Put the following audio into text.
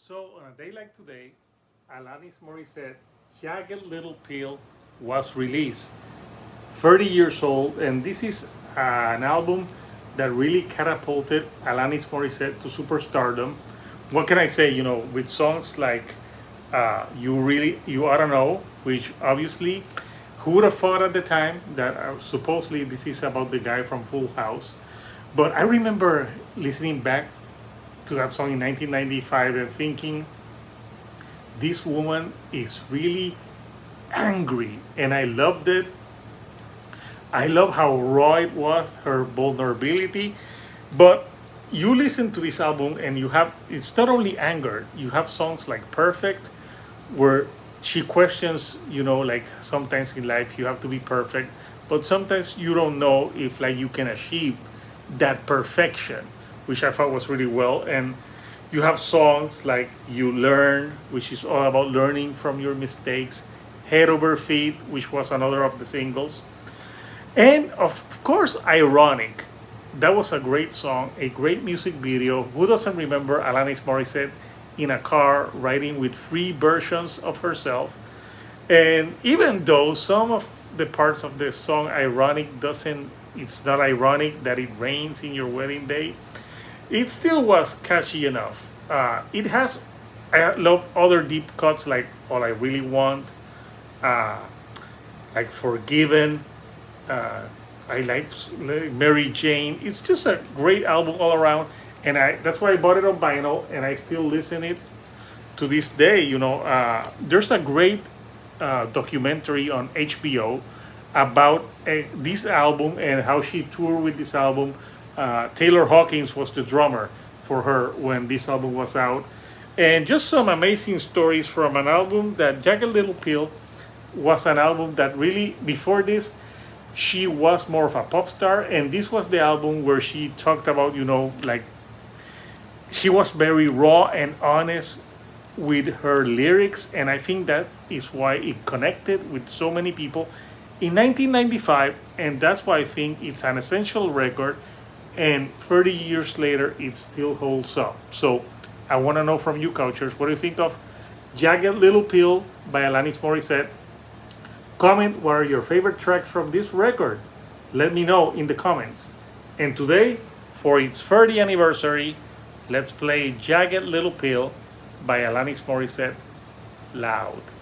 So on a day like today, Alanis Morissette, Jagged Little Pill was released. 30 years old, and this is an album that really catapulted Alanis Morissette to superstardom. What can I say? With songs like You Oughta Know, which obviously, who would have thought at the time that supposedly this is about the guy from Full House? But I remember listening back to that song in 1995 and thinking, this woman is really angry, and I loved it. I love how raw it was, her vulnerability. But you listen to this album and it's not only anger, you have songs like Perfect, where she questions, like sometimes in life you have to be perfect, but sometimes you don't know if like you can achieve that perfection, which I thought was really well. And you have songs like You Learn, which is all about learning from your mistakes, Head Over Feet, which was another of the singles. And of course, Ironic. That was a great song, a great music video. Who doesn't remember Alanis Morissette in a car riding with three versions of herself? And even though some of the parts of the song Ironic it's not ironic that it rains in your wedding day, it still was catchy enough. I love other deep cuts like All I Really Want, uh, like Forgiven. Uh, I like Mary Jane. It's just a great album all around, and that's why I bought it on vinyl, and I still listen it to this day. There's a great documentary on HBO about this album and how she toured with this album. Taylor Hawkins was the drummer for her when this album was out, and just some amazing stories from an album that Jagged Little Pill was an album that really before this she was more of a pop star, and this was the album where she talked about, like she was very raw and honest with her lyrics, and I think that is why it connected with so many people in 1995, and that's why I think it's an essential record, and 30 years later it still holds up. So I want to know from you, Couchers, what do you think of Jagged Little Pill by Alanis Morissette? Comment what are your favorite tracks from this record. Let me know in the comments. And today, for its 30th anniversary, let's play Jagged Little Pill by Alanis Morissette loud.